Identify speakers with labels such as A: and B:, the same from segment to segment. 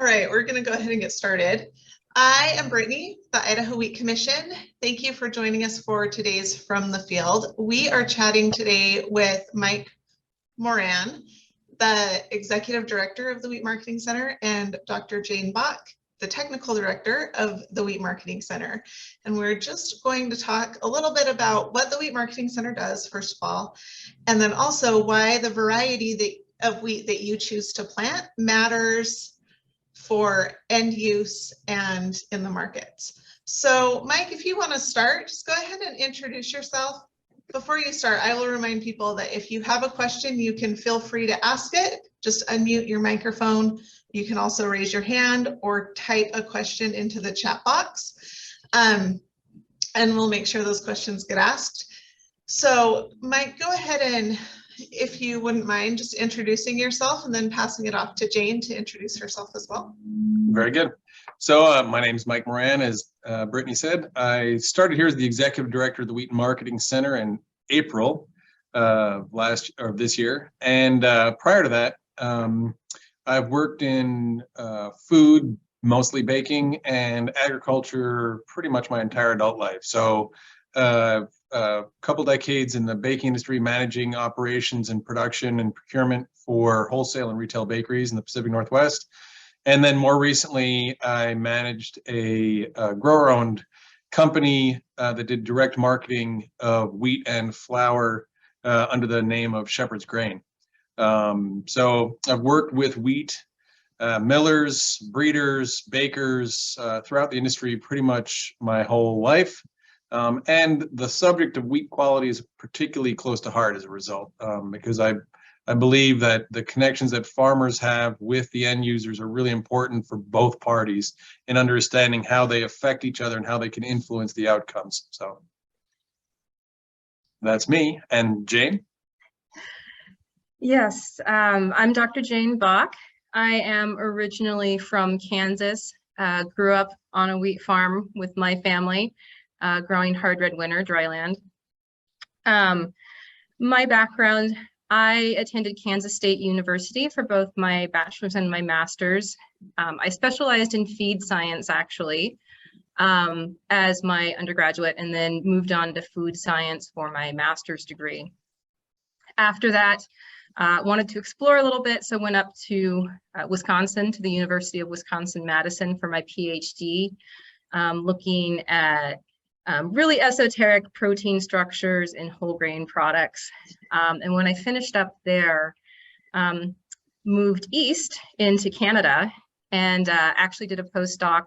A: right, we're going to go ahead and get started. I am Brittany, the Idaho Wheat Commission. Thank you for joining us for today's From the Field. We are chatting today with Mike Moran, the Executive Director of the Wheat Marketing Center, and Dr. Jayne Bock, the Technical Director of the Wheat Marketing Center. And we're just going to talk a little bit about what the Wheat Marketing Center does, first of all, and then also why the variety of wheat that you choose to plant matters for end use and in the markets. So Mike, if you want to start, just go ahead and introduce yourself. Before you start, I will remind people that if you have a question, you can feel free to ask it. Just unmute your microphone. You can also raise your hand or type a question into the chat box. And we'll make sure those questions get asked. So Mike, go ahead and, if you wouldn't mind, just introducing yourself and then passing it off to Jayne to introduce herself as well.
B: Very good. So my name is Mike Moran, as Brittany said. I started here as the Executive Director of the Wheat Marketing Center in April this year. And prior to that, I've worked in food, mostly baking, and agriculture pretty much my entire adult life. So a couple decades in the baking industry, managing operations and production and procurement for wholesale and retail bakeries in the Pacific Northwest. And then more recently, I managed a grower-owned company that did direct marketing of wheat and flour under the name of Shepherd's Grain. So I've worked with wheat millers, breeders, bakers throughout the industry pretty much my whole life. And the subject of wheat quality is particularly close to heart as a result, because I believe that the connections that farmers have with the end users are really important for both parties in understanding how they affect each other and how they can influence the outcomes. So that's me. And Jayne?
C: Yes, I'm Dr. Jayne Bock. I am originally from Kansas, grew up on a wheat farm with my family. Growing hard red winter, dry land. My background, I attended Kansas State University for both my bachelor's and my master's. I specialized in feed science actually as my undergraduate, and then moved on to food science for my master's degree. After that, wanted to explore a little bit, so went up to Wisconsin, to the University of Wisconsin-Madison for my PhD, looking at really esoteric protein structures in whole grain products. And when I finished up there, moved east into Canada and actually did a postdoc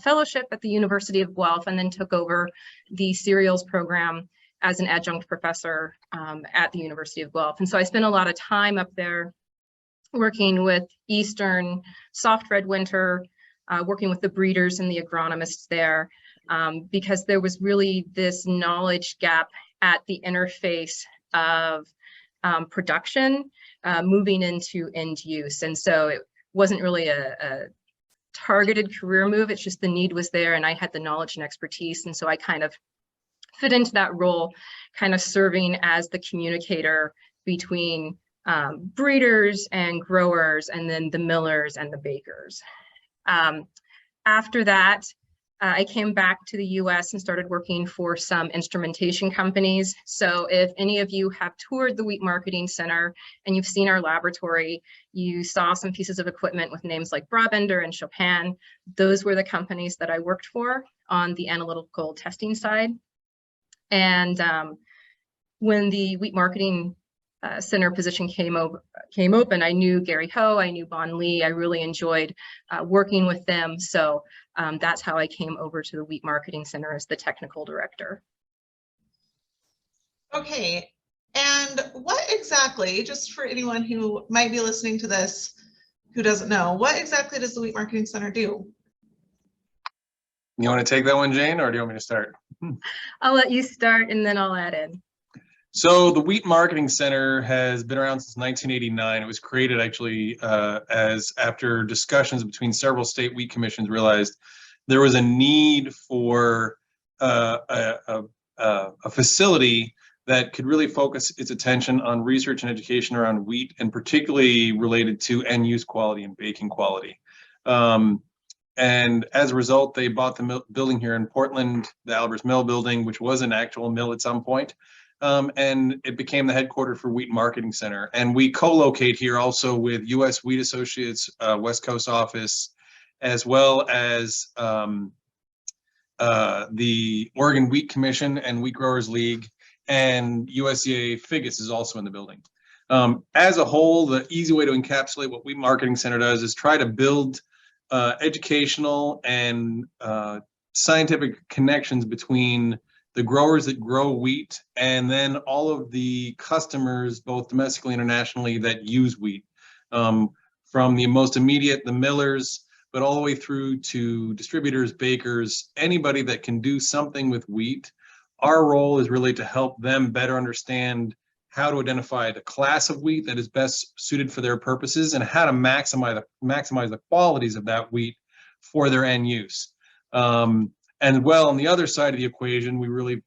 C: fellowship at the University of Guelph, and then took over the cereals program as an adjunct professor at the University of Guelph. And so I spent a lot of time up there working with Eastern soft red winter, working with the breeders and the agronomists there. Because there was really this knowledge gap at the interface of production moving into end use. And so it wasn't really a targeted career move, it's just the need was there and I had the knowledge and expertise. And so I kind of fit into that role, kind of serving as the communicator between breeders and growers, and then the millers and the bakers. After that, I came back to the US and started working for some instrumentation companies. So if any of you have toured the Wheat Marketing Center and you've seen our laboratory, you saw some pieces of equipment with names like Brabender and Chopin. Those were the companies that I worked for on the analytical testing side. And when the Wheat Marketing Center position came open, I knew Gary Ho, I knew Bon Lee, I really enjoyed working with them. So that's how I came over to the Wheat Marketing Center as the technical director.
A: Okay, and what exactly, just for anyone who might be listening to this who doesn't know, what exactly does the Wheat Marketing Center do?
B: You want to take that one, Jayne, or do you want me to start?
C: I'll let you start and then I'll add in.
B: So the Wheat Marketing Center has been around since 1989. It was created actually as after discussions between several state wheat commissions realized there was a need for a facility that could really focus its attention on research and education around wheat, and particularly related to end use quality and baking quality. And as a result, they bought the building here in Portland, the Albers Mill building, which was an actual mill at some point. And it became the headquarters for Wheat Marketing Center. And we co-locate here also with U.S. Wheat Associates, West Coast office, as well as the Oregon Wheat Commission and Wheat Growers League, and USDA FIGIS is also in the building. As a whole, the easy way to encapsulate what Wheat Marketing Center does is try to build educational and scientific connections between the growers that grow wheat and then all of the customers, both domestically and internationally, that use wheat. From the most immediate, the millers, but all the way through to distributors, bakers, anybody that can do something with wheat. Our role is really to help them better understand how to identify the class of wheat that is best suited for their purposes and how to maximize the qualities of that wheat for their end use. And well, on the other side of the equation, we really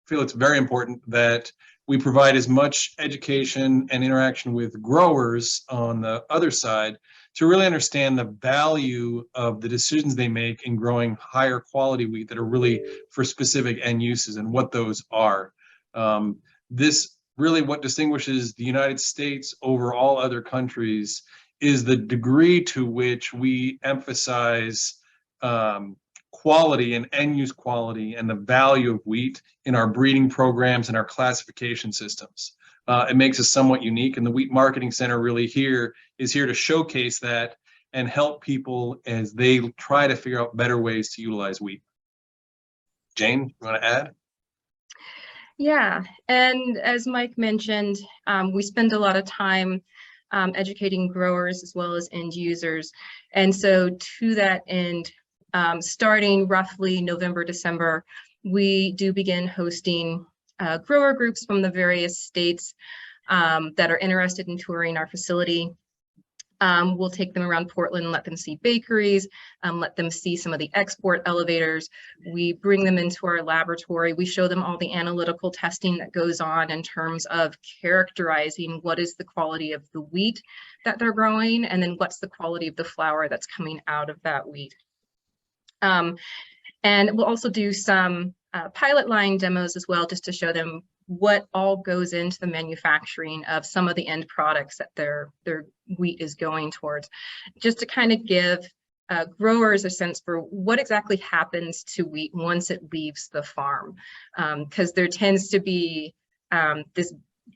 B: feel it's very important that we provide as much education and interaction with growers on the other side to really understand the value of the decisions they make in growing higher quality wheat that are really for specific end uses and what those are. This really what distinguishes the United States over all other countries is the degree to which we emphasize quality and end use quality and the value of wheat in our breeding programs and our classification systems. It makes us somewhat unique, and the Wheat Marketing Center really is here to showcase that and help people as they try to figure out better ways to utilize wheat. Jayne, you want to add?
C: Yeah, and as Mike mentioned, we spend a lot of time educating growers as well as end users. And so to that end, starting roughly November, December, we do begin hosting grower groups from the various states that are interested in touring our facility. We'll take them around Portland, let them see bakeries, let them see some of the export elevators. We bring them into our laboratory. We show them all the analytical testing that goes on in terms of characterizing what is the quality of the wheat that they're growing, and then what's the quality of the flour that's coming out of that wheat. And we'll also do some pilot line demos as well, just to show them what all goes into the manufacturing of some of the end products that their wheat is going towards, just to kind of give growers a sense for what exactly happens to wheat once it leaves the farm. Because there tends to be this,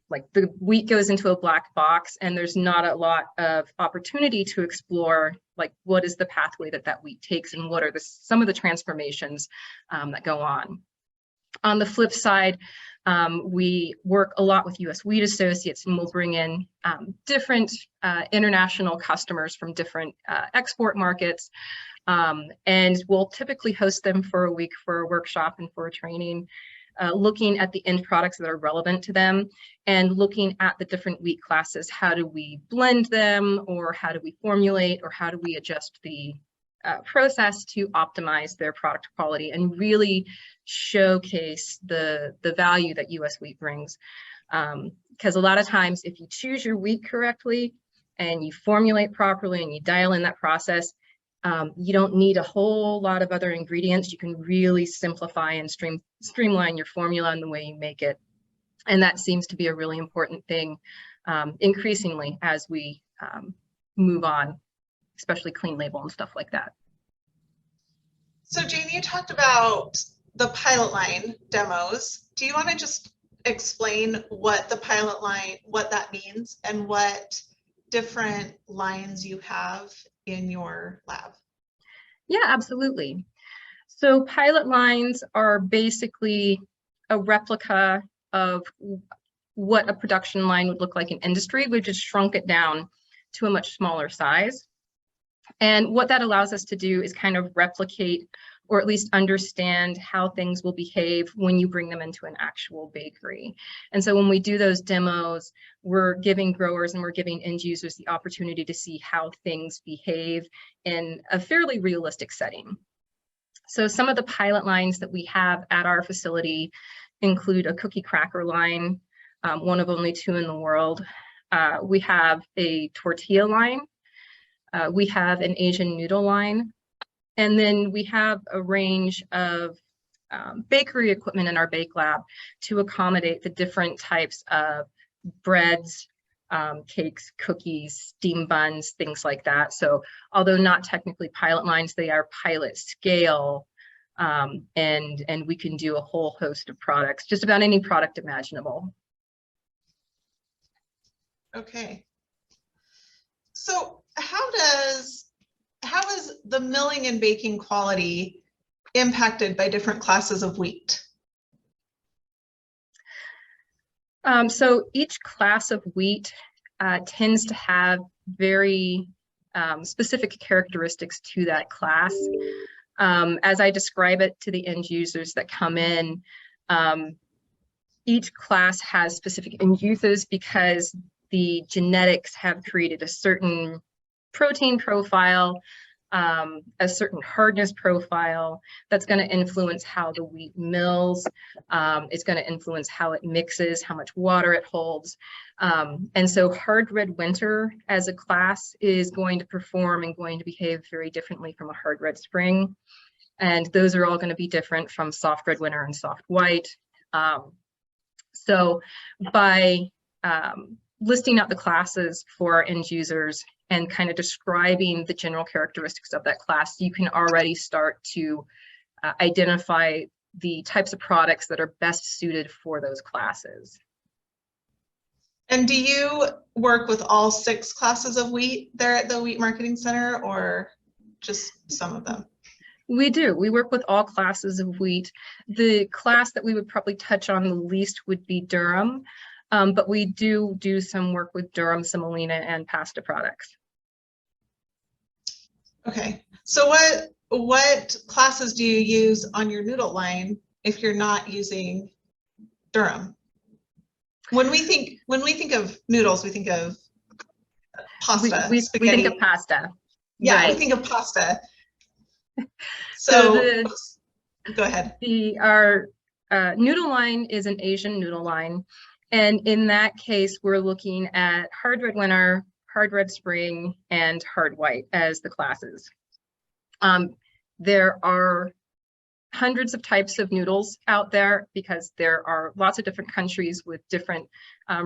C: like the wheat goes into a black box and there's not a lot of opportunity to explore, like what is the pathway that wheat takes and what are some of the transformations that go on. On the flip side, we work a lot with U.S. Wheat Associates, and we'll bring in different international customers from different export markets. And we'll typically host them for a week for a workshop and for a training, looking at the end products that are relevant to them and looking at the different wheat classes. How do we blend them, or how do we formulate, or how do we adjust the process to optimize their product quality and really showcase the value that U.S. wheat brings. Because a lot of times if you choose your wheat correctly and you formulate properly and you dial in that process, you don't need a whole lot of other ingredients. You can really simplify and streamline your formula and the way you make it. And that seems to be a really important thing increasingly as we move on, especially clean label and stuff like that.
A: So Jayne, you talked about the pilot line demos. Do you want to just explain what the pilot line, what that means, and what different lines you have in your lab?
C: Yeah, absolutely. So pilot lines are basically a replica of what a production line would look like in industry. We've just shrunk it down to a much smaller size. And what that allows us to do is kind of replicate, or at least understand how things will behave when you bring them into an actual bakery. And so when we do those demos, we're giving growers and we're giving end users the opportunity to see how things behave in a fairly realistic setting. So some of the pilot lines that we have at our facility include a cookie cracker line, one of only 2 in the world. We have a tortilla line. We have an Asian noodle line. And then we have a range of bakery equipment in our bake lab to accommodate the different types of breads, cakes, cookies, steam buns, things like that. So although not technically pilot lines, they are pilot scale. And we can do a whole host of products, just about any product imaginable.
A: Okay. So how is the milling and baking quality impacted by different classes of wheat?
C: So each class of wheat tends to have very specific characteristics to that class. As I describe it to the end users that come in, each class has specific end uses because the genetics have created a certain protein profile, a certain hardness profile that's going to influence how the wheat mills. It's going to influence how it mixes, how much water it holds. And so hard red winter as a class is going to perform and going to behave very differently from a hard red spring. And those are all going to be different from soft red winter and soft white. So by listing out the classes for our end users and kind of describing the general characteristics of that class, you can already start to identify the types of products that are best suited for those classes.
A: And do you work with all 6 classes of wheat there at the Wheat Marketing Center, or just some of them?
C: We do. We work with all classes of wheat. The class that we would probably touch on the least would be durum, but we do some work with durum, semolina, and pasta products.
A: Okay, so what classes do you use on your noodle line if you're not using durum? When we think of noodles, we think of pasta.
C: We think of pasta.
A: Yeah,
C: right.
A: We think of pasta. So go ahead.
C: Our noodle line is an Asian noodle line. And in that case, we're looking at hard red winter, hard red spring, and hard white as the classes. There are hundreds of types of noodles out there because there are lots of different countries with different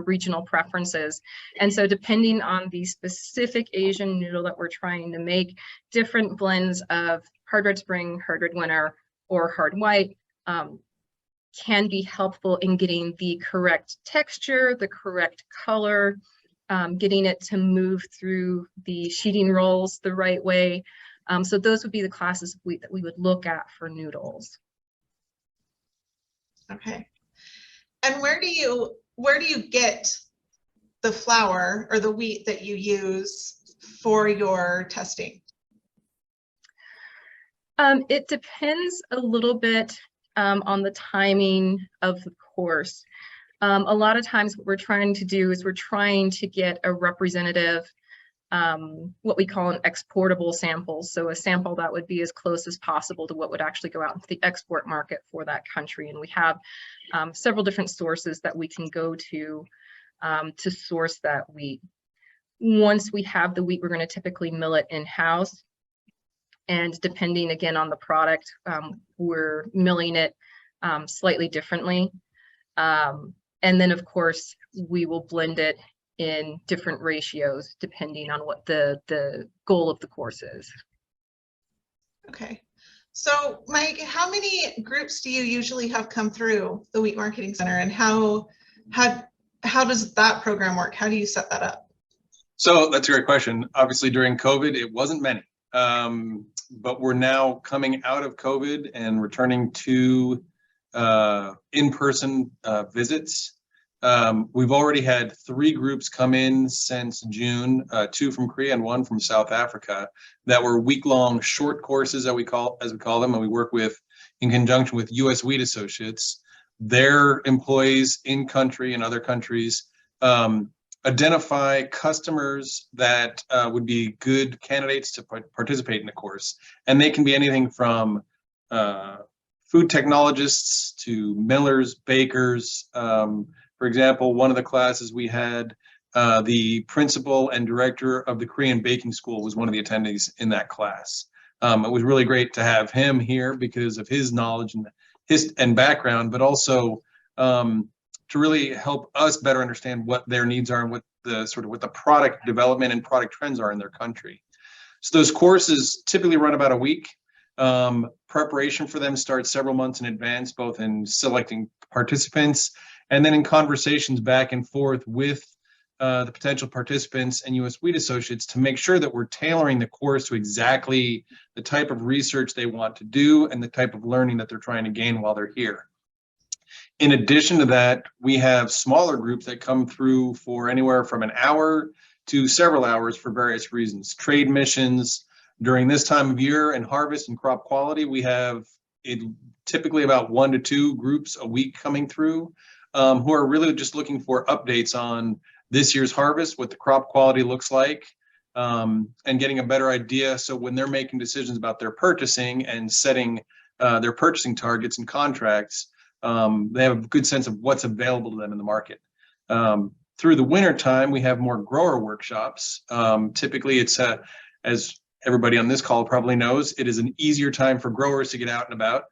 C: regional preferences. And so depending on the specific Asian noodle that we're trying to make, different blends of hard red spring, hard red winter, or hard white can be helpful in getting the correct texture, the correct color, getting it to move through the sheeting rolls the right way. So those would be the classes of wheat that we would look at for noodles.
A: Okay. And where do you get the flour or the wheat that you use for your testing?
C: It depends a little bit on the timing of the course. A lot of times what we're trying to do is we're trying to get a representative, what we call an exportable sample. So a sample that would be as close as possible to what would actually go out into the export market for that country. And we have several different sources that we can go to source that wheat. Once we have the wheat, we're going to typically mill it in-house. And depending again on the product, we're milling it slightly differently. And then of course, we will blend it in different ratios depending on what the goal of the course is.
A: Okay. So Mike, how many groups do you usually have come through the Wheat Marketing Center, and how does that program work? How do you set that up?
B: So that's a great question. Obviously during COVID, it wasn't many. But we're now coming out of COVID and returning to in-person visits. We've already had 3 groups come in since June, 2 from Korea and 1 from South Africa, that were week-long short courses, as we call them, and we work with in conjunction with U.S. Wheat Associates, their employees in country and other countries. Identify customers that would be good candidates to participate in the course. And they can be anything from food technologists to millers, bakers. For example, one of the classes we had The principal and director of the Korean baking school was one of the attendees in that class. It was really great to have him here because of his knowledge and background, but also to really help us better understand what their needs are and what the product development and product trends are in their country. So those courses typically run about a week. Preparation for them starts several months in advance, both in selecting participants and then in conversations back and forth with the potential participants and U.S. Wheat Associates to make sure that we're tailoring the course to exactly the type of research they want to do and the type of learning that they're trying to gain while they're here. In addition to that, we have smaller groups that come through for anywhere from an hour to several hours for various reasons. Trade missions. During this time of year and harvest and crop quality, we have typically about 1 to 2 groups a week coming through who are really just looking for updates on this year's harvest, what the crop quality looks like, and getting a better idea. So when they're making decisions about their purchasing and setting their purchasing targets and contracts, they have a good sense of what's available to them in the market. Through the winter time, we have more grower workshops. Typically, it's as everybody on this call probably knows, it is an easier time for growers to get out and about.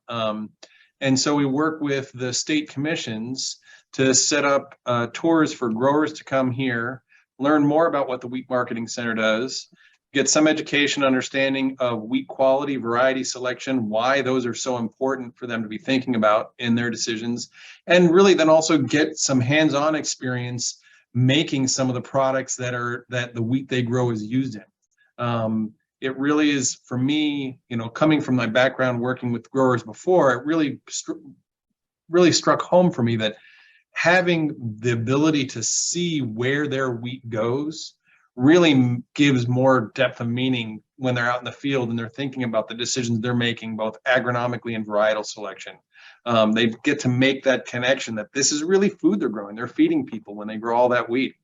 B: And so we work with the state commissions to set up tours for growers to come here, learn more about what the Wheat Marketing Center does, get some education, understanding of wheat quality, variety selection, why those are so important for them to be thinking about in their decisions, and really then also get some hands-on experience making some of the products that the wheat they grow is used in. It really is, for me, coming from my background working with growers before, it really struck home for me that having the ability to see where their wheat goes really gives more depth of meaning when they're out in the field and they're thinking about the decisions they're making, both agronomically and varietal selection. They get to make that connection that this is really food they're growing. They're feeding people when they grow all that wheat.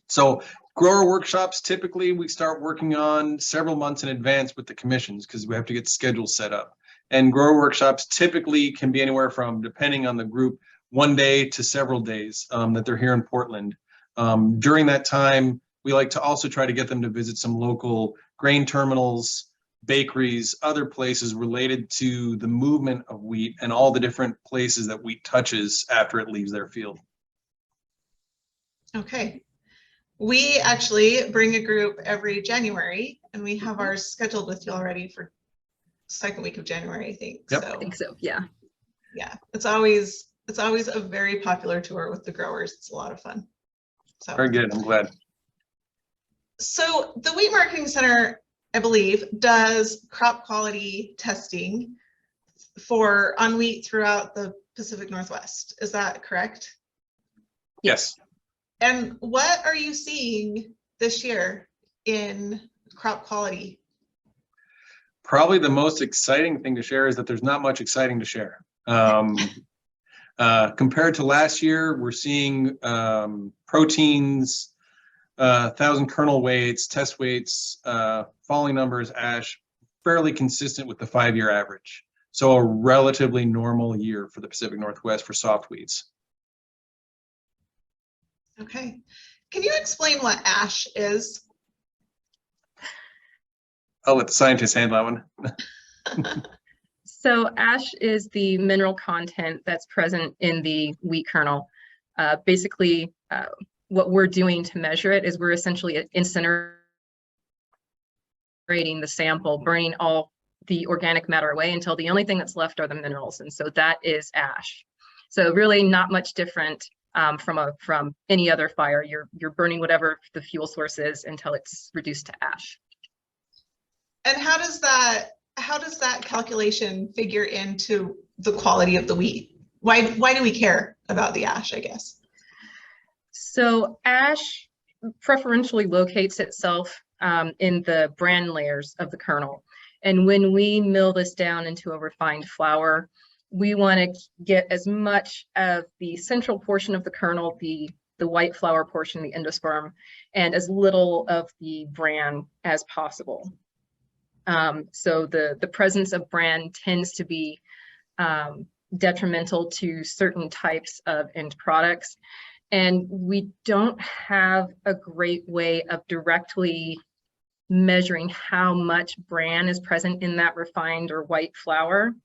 B: So grower workshops, typically we start working on several months in advance with the commissions because we have to get schedules set up. And grower workshops typically can be anywhere from, depending on the group, 1 day to several days that they're here in Portland. During that time, we like to also try to get them to visit some local grain terminals, bakeries, other places related to the movement of wheat and all the different places that wheat touches after it leaves their field.
A: Okay. We actually bring a group every January, and we have ours scheduled with you already for second week of January, I think.
B: Yep.
C: I think so, yeah.
A: Yeah, it's always a very popular tour with the growers. It's a lot of fun. So
B: very good. I'm glad.
A: So the Wheat Marketing Center, I believe, does crop quality testing on wheat throughout the Pacific Northwest. Is that correct?
B: Yes.
A: And what are you seeing this year in crop quality?
B: Probably the most exciting thing to share is that there's not much exciting to share. Compared to last year, we're seeing proteins, 1,000 kernel weights, test weights, falling numbers, ash, fairly consistent with the 5-year average. So a relatively normal year for the Pacific Northwest for soft wheats.
A: Okay. Can you explain what ash is?
B: I'll let the scientists handle that one.
C: So ash is the mineral content that's present in the wheat kernel. Basically, what we're doing to measure it is we're essentially incinerating the sample, burning all the organic matter away until the only thing that's left are the minerals. And so that is ash. So really not much different from any other fire. You're burning whatever the fuel source is until it's reduced to ash.
A: And how does that calculation figure into the quality of the wheat? Why do we care about the ash, I guess?
C: So ash preferentially locates itself in the bran layers of the kernel. And when we mill this down into a refined flour, we want to get as much of the central portion of the kernel, the white flour portion, the endosperm, and as little of the bran as possible. So the presence of bran tends to be detrimental to certain types of end products. And we don't have a great way of directly measuring how much bran is present in that refined or white flour.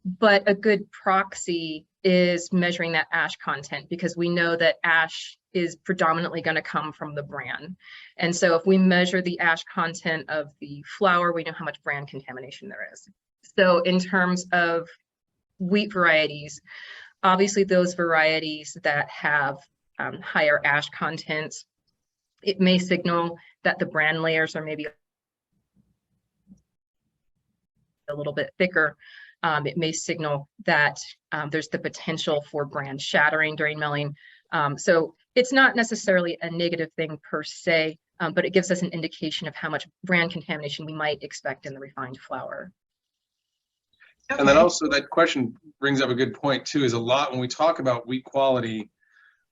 C: But a good proxy is measuring that ash content, because we know that ash is predominantly going to come from the bran. And so if we measure the ash content of the flour, we know how much bran contamination there is. So in terms of wheat varieties, obviously those varieties that have higher ash contents, it may signal that the bran layers are maybe a little bit thicker. It may signal that there's the potential for bran shattering during milling. So it's not necessarily a negative thing per se, but it gives us an indication of how much bran contamination we might expect in the refined flour.
B: And then also that question brings up a good point too, is a lot when we talk about wheat quality,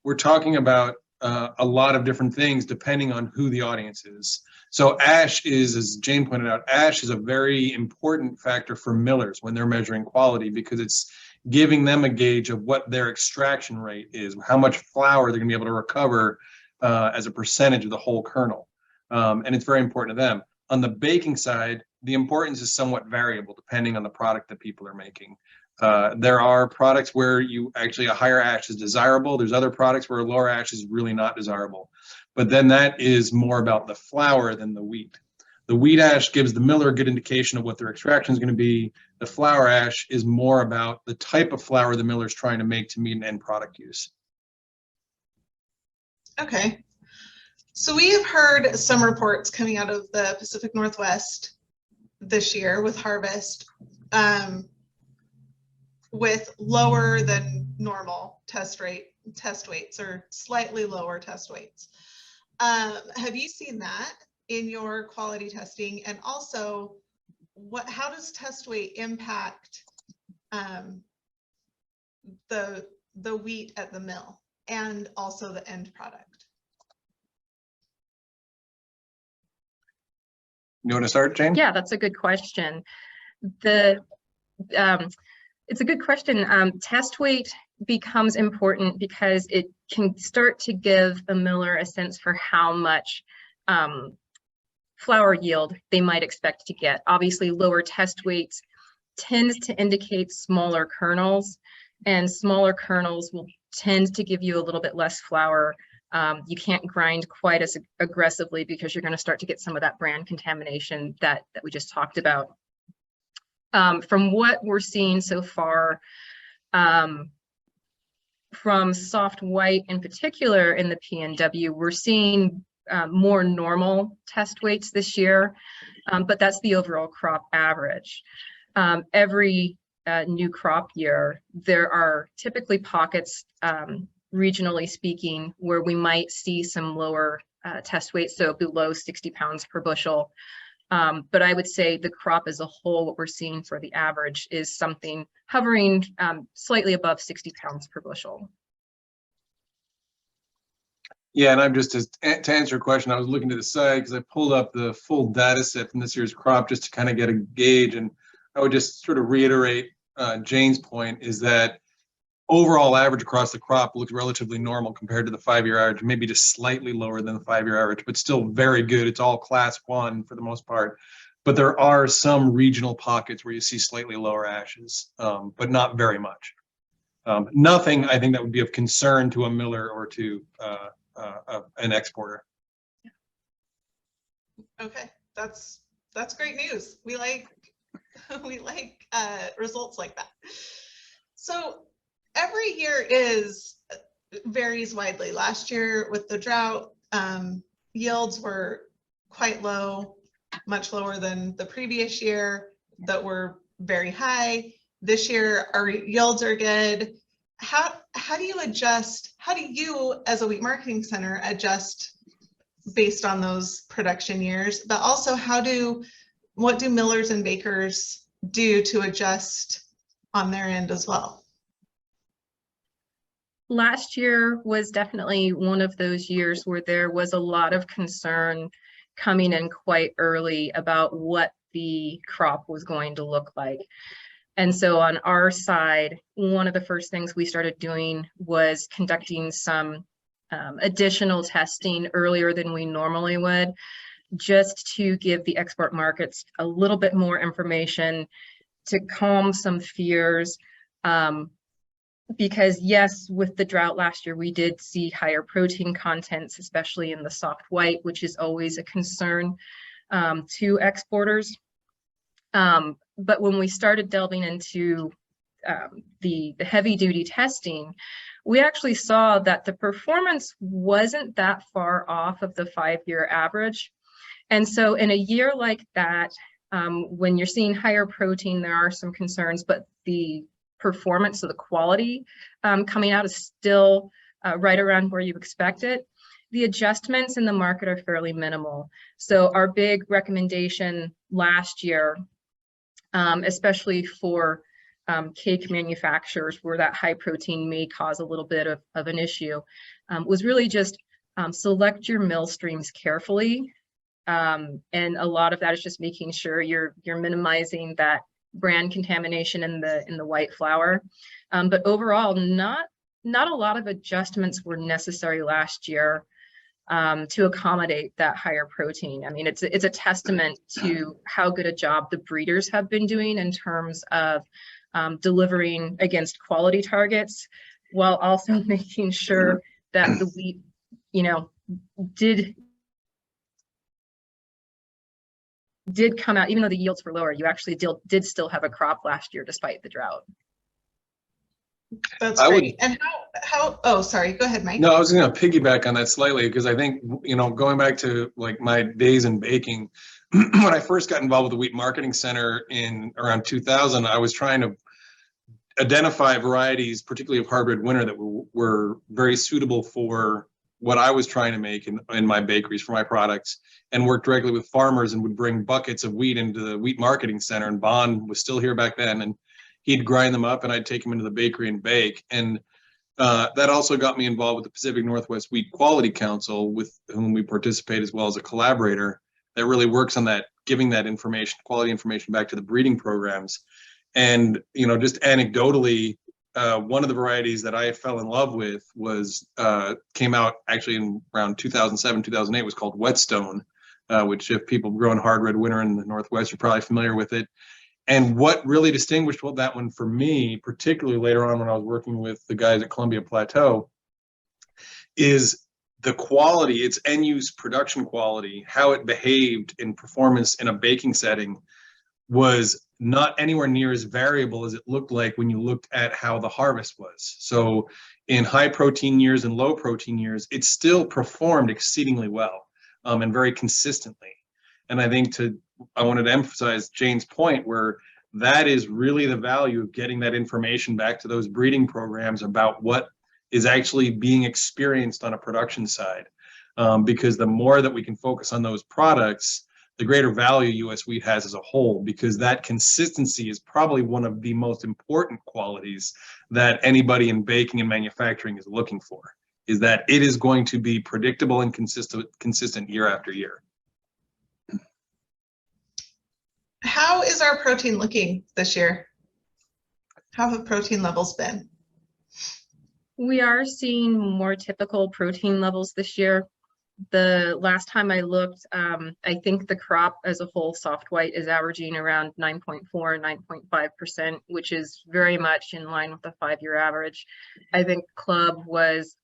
B: we're talking about a lot of different things depending on who the audience is. So ash is, as Jayne pointed out, ash is a very important factor for millers when they're measuring quality, because it's giving them a gauge of what their extraction rate is, how much flour they're gonna be able to recover as a percentage of the whole kernel. And it's very important to them. On the baking side, the importance is somewhat variable depending on the product that people are making. There are products where a higher ash is desirable. There's other products where a lower ash is really not desirable. But then that is more about the flour than the wheat. The wheat ash gives the miller a good indication of what their extraction is going to be. The flour ash is more about the type of flour the miller's trying to make to meet an end product use.
A: Okay. So we have heard some reports coming out of the Pacific Northwest this year with harvest with lower than normal test weights or slightly lower test weights. Have you seen that in your quality testing? And also, how does test weight impact the wheat at the mill and also the end product?
B: You want to start, Jayne?
C: Yeah, that's a good question. It's a good question. Test weight becomes important because it can start to give a miller a sense for how much flour yield they might expect to get. Obviously, lower test weights tends to indicate smaller kernels, and smaller kernels will tend to give you a little bit less flour. You can't grind quite as aggressively because you're going to start to get some of that bran contamination that we just talked about. From what we're seeing so far, from soft white in particular in the PNW, we're seeing more normal test weights this year, but that's the overall crop average. Every new crop year, there are typically pockets, regionally speaking, where we might see some lower test weights, so below 60 pounds per bushel. But I would say the crop as a whole, what we're seeing for the average is something hovering slightly above 60 pounds per bushel.
B: Yeah, and I'm just to answer your question, I was looking to the side because I pulled up the full data set from this year's crop just to kind of get a gauge. And I would just sort of reiterate Jayne's point, is that overall average across the crop looks relatively normal compared to the 5-year average, maybe just slightly lower than the 5-year average, but still very good. It's all class 1 for the most part. But there are some regional pockets where you see slightly lower ashes, but not very much. Nothing, I think, that would be of concern to a miller or to an exporter.
A: Okay, that's great news. We like results like that. So every year varies widely. Last year with the drought, yields were quite low, much lower than the previous year that were very high. This year our yields are good. How do you adjust? How do you as a wheat marketing center adjust based on those production years? But also what do millers and bakers do to adjust on their end as well?
C: Last year was definitely one of those years where there was a lot of concern coming in quite early about what the crop was going to look like. And so on our side, one of the first things we started doing was conducting some additional testing earlier than we normally would, just to give the export markets a little bit more information to calm some fears. Because yes, with the drought last year, we did see higher protein contents, especially in the soft white, which is always a concern to exporters. But when we started delving into the heavy duty testing, we actually saw that the performance wasn't that far off of the 5-year average. And so in a year like that, when you're seeing higher protein, there are some concerns, but the performance, so the quality coming out is still right around where you expect it. The adjustments in the market are fairly minimal. So our big recommendation last year, especially for cake manufacturers where that high protein may cause a little bit of an issue, was really just select your mill streams carefully. And a lot of that is just making sure you're minimizing that bran contamination in the white flour. But overall, not a lot of adjustments were necessary last year to accommodate that higher protein. I mean, it's a testament to how good a job the breeders have been doing in terms of delivering against quality targets, while also making sure that the wheat, did come out, even though the yields were lower, you actually did still have a crop last year despite the drought.
A: That's great. And oh, sorry, go ahead, Mike.
B: No, I was going to piggyback on that slightly, because I think, going back to like my days in baking, when I first got involved with the Wheat Marketing Center in around 2000, I was trying to identify varieties, particularly of hybrid winter, that were very suitable for what I was trying to make in my bakeries for my products, and worked directly with farmers and would bring buckets of wheat into the Wheat Marketing Center. And Bond was still here back then, and he'd grind them up and I'd take them into the bakery and bake. And that also got me involved with the Pacific Northwest Wheat Quality Council, with whom we participate as well as a collaborator that really works on that, giving that information, quality information, back to the breeding programs. And, just anecdotally, one of the varieties that I fell in love with came out actually in around 2007, 2008, was called Whetstone, which, if people growing hard red winter in the Northwest, you're probably familiar with it. And what really distinguished that one for me, particularly later on when I was working with the guys at Columbia Plateau, is the quality, its end-use production quality, how it behaved in performance in a baking setting, was not anywhere near as variable as it looked like when you looked at how the harvest was. So in high protein years and low protein years, it still performed exceedingly well, and very consistently. And I think I wanted to emphasize Jayne's point, where that is really the value of getting that information back to those breeding programs about what is actually being experienced on a production side. Because the more that we can focus on those products, the greater value U.S. wheat has as a whole, because that consistency is probably one of the most important qualities that anybody in baking and manufacturing is looking for, is that it is going to be predictable and consistent year after year.
A: How is our protein looking this year? How have protein levels been?
C: We are seeing more typical protein levels this year. The last time I looked, I think the crop as a whole, soft white, is averaging around 9.4, 9.5%, which is very much in line with the 5-year average. I think club was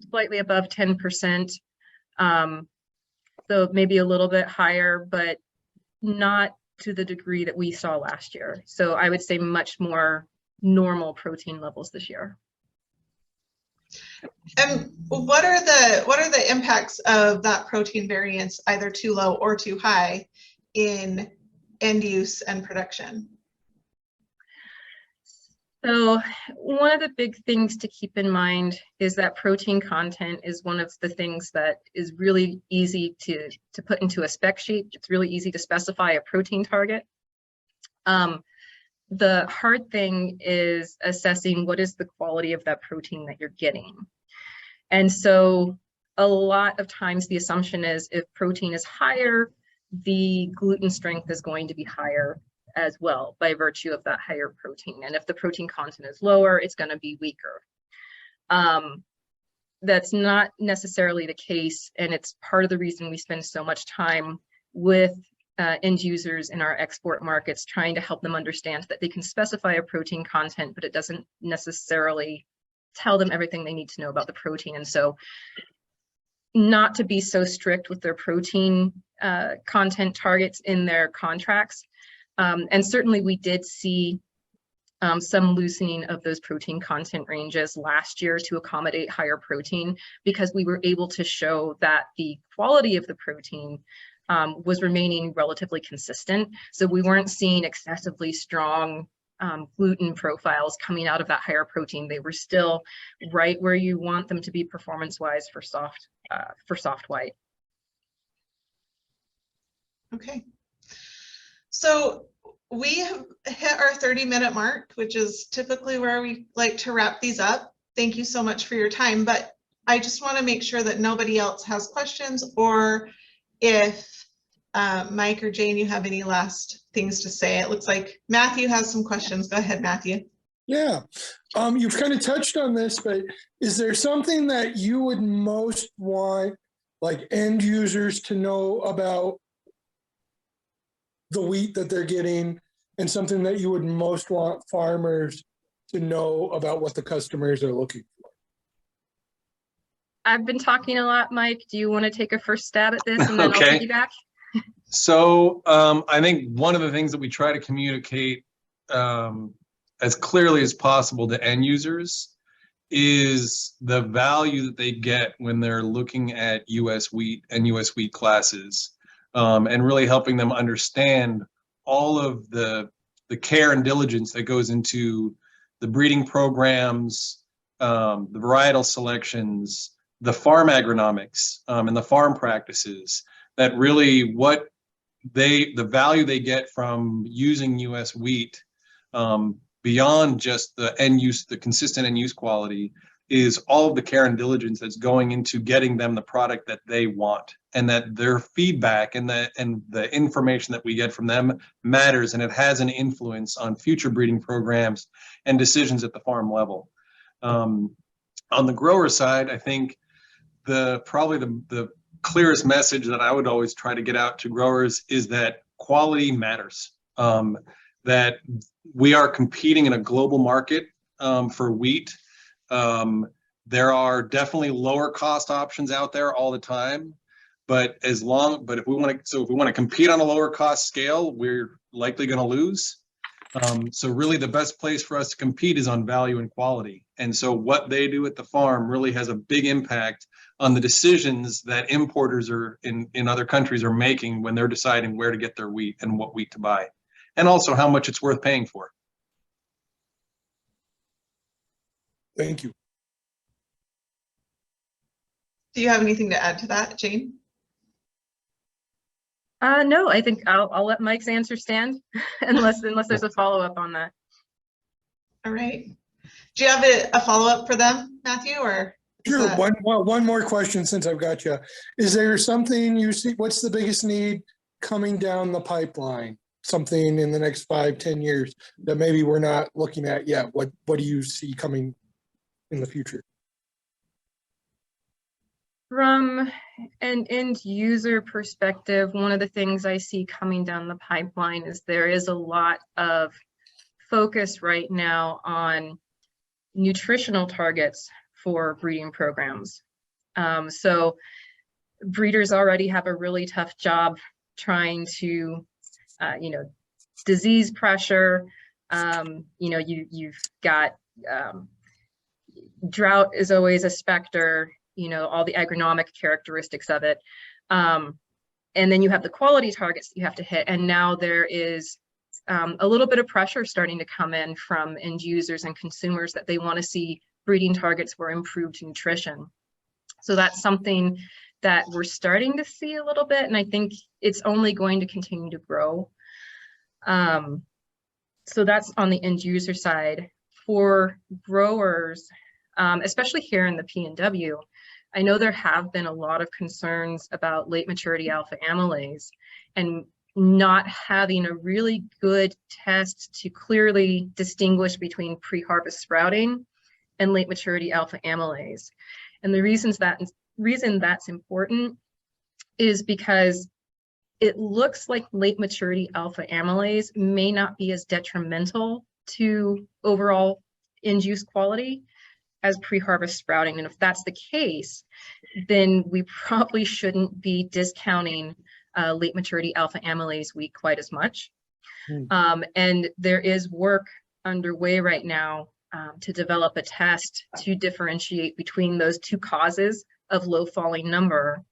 C: slightly above 10%, so maybe a little bit higher, but not to the degree that we saw last year. So I would say much more normal protein levels this year.
A: And what are the impacts of that protein variance, either too low or too high, in end use and production?
C: So one of the big things to keep in mind is that protein content is one of the things that is really easy to put into a spec sheet. It's really easy to specify a protein target. The hard thing is assessing what is the quality of that protein that you're getting. And so a lot of times the assumption is if protein is higher, the gluten strength is going to be higher as well by virtue of that higher protein. And if the protein content is lower, it's going to be weaker. that's not necessarily the case, and it's part of the reason we spend so much time with end users in our export markets, trying to help them understand that they can specify a protein content, but it doesn't necessarily tell them everything they need to know about the protein. And so not to be so strict with their protein content targets in their contracts. And certainly we did see some loosening of those protein content ranges last year to accommodate higher protein, because we were able to show that the quality of the protein was remaining relatively consistent. So we weren't seeing excessively strong gluten profiles coming out of that higher protein. They were still right where you want them to be performance-wise for soft white.
A: Okay. So we have hit our 30-minute mark, which is typically where we like to wrap these up. Thank you so much for your time, but I just want to make sure that nobody else has questions, or if Mike or Jayne, you have any last things to say. It looks like Matthew has some questions. Go ahead, Matthew.
D: Yeah, you've kind of touched on this, but is there something that you would most want like end users to know about the wheat that they're getting, and something that you would most want farmers to know about what the customers are looking for?
C: I've been talking a lot, Mike. Do you want to take a first stab at this, and then
B: Okay.
C: I'll piggyback?
B: So I think one of the things that we try to communicate as clearly as possible to end users is the value that they get when they're looking at U.S. wheat and U.S. wheat classes, and really helping them understand all of the care and diligence that goes into the breeding programs, the varietal selections, the farm agronomics, and the farm practices, that really the value they get from using U.S. wheat, beyond just the consistent end use quality, is all of the care and diligence that's going into getting them the product that they want, and that their feedback and the information that we get from them matters, and it has an influence on future breeding programs and decisions at the farm level. On the grower side, I think probably the clearest message that I would always try to get out to growers is that quality matters. That we are competing in a global market for wheat. There are definitely lower cost options out there all the time, but if we want to compete on a lower cost scale, we're likely going to lose. So really the best place for us to compete is on value and quality. And so what they do at the farm really has a big impact on the decisions that importers in other countries are making when they're deciding where to get their wheat and what wheat to buy, and also how much it's worth paying for.
D: Thank you.
A: Do you have anything to add to that, Jayne?
C: No, I think I'll let Mike's answer stand unless there's a follow-up on that.
A: All right. Do you have a follow-up for them, Matthew, or?
D: Sure. One more question since I've got you. Is there something you see? What's the biggest need coming down the pipeline? Something in the next 5-10 years that maybe we're not looking at yet? What do you see coming in the future?
C: From an end user perspective, one of the things I see coming down the pipeline is there is a lot of focus right now on nutritional targets for breeding programs. So breeders already have a really tough job trying to, disease pressure. You've got drought is always a specter, all the agronomic characteristics of it. And then you have the quality targets that you have to hit. And now there is a little bit of pressure starting to come in from end users and consumers that they want to see breeding targets for improved nutrition. So that's something that we're starting to see a little bit, and I think it's only going to continue to grow. So that's on the end user side. For growers, especially here in the PNW, I know there have been a lot of concerns about late maturity alpha amylase and not having a really good test to clearly distinguish between pre-harvest sprouting and late maturity alpha amylase. And the reason that's important is because it looks like late maturity alpha amylase may not be as detrimental to overall end use quality as pre-harvest sprouting. And if that's the case, then we probably shouldn't be discounting late maturity alpha amylase wheat quite as much. And there is work underway right now to develop a test to differentiate between those two causes of low falling number.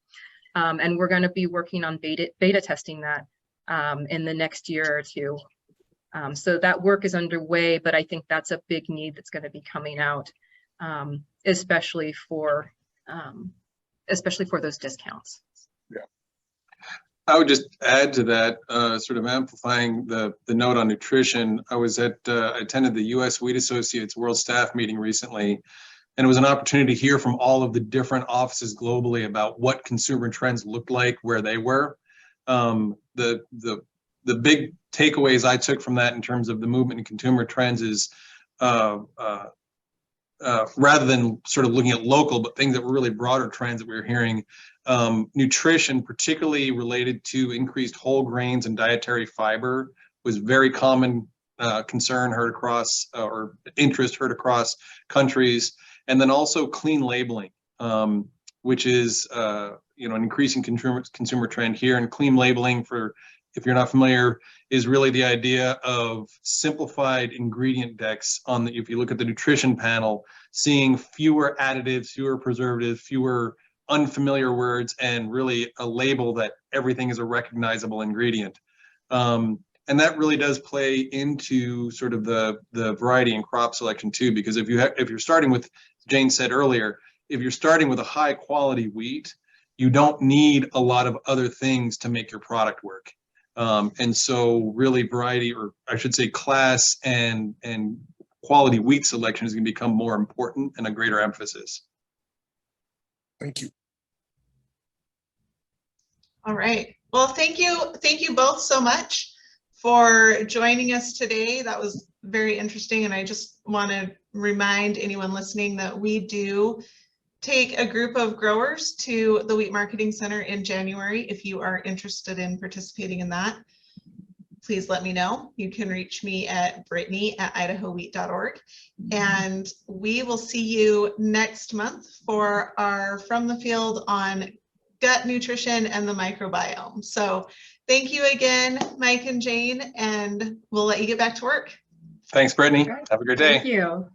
C: And we're going to be working on beta testing that in the next year or two. So that work is underway, but I think that's a big need that's going to be coming out, especially for those discounts.
B: Yeah. I would just add to that, sort of amplifying the note on nutrition. I attended the U.S. Wheat Associates World Staff Meeting recently, and it was an opportunity to hear from all of the different offices globally about what consumer trends looked like where they were. The big takeaways I took from that in terms of the movement in consumer trends is rather than sort of looking at local, but things that were really broader trends that we were hearing, nutrition, particularly related to increased whole grains and dietary fiber, was very common concern heard across, or interest heard across countries. And then also clean labeling, which is an increasing consumer trend here. And clean labeling, for if you're not familiar, is really the idea of simplified ingredient decks on if you look at the nutrition panel, seeing fewer additives, fewer preservatives, fewer unfamiliar words, and really a label that everything is a recognizable ingredient. And that really does play into sort of the variety and crop selection too, because if you're starting with, Jayne said earlier, if you're starting with a high quality wheat, you don't need a lot of other things to make your product work. And so really variety, or I should say class and quality wheat selection is going to become more important and a greater emphasis.
D: Thank you.
A: All right. Well, thank you both so much for joining us today. That was very interesting. And I just want to remind anyone listening that we do take a group of growers to the Wheat Marketing Center in January. If you are interested in participating in that, please let me know. You can reach me at brittany@idahowheat.org. And we will see you next month for our From the Field on gut nutrition and the microbiome. So thank you again, Mike and Jayne, and we'll let you get back to work.
B: Thanks, Brittany. Have a great day.
C: Thank you.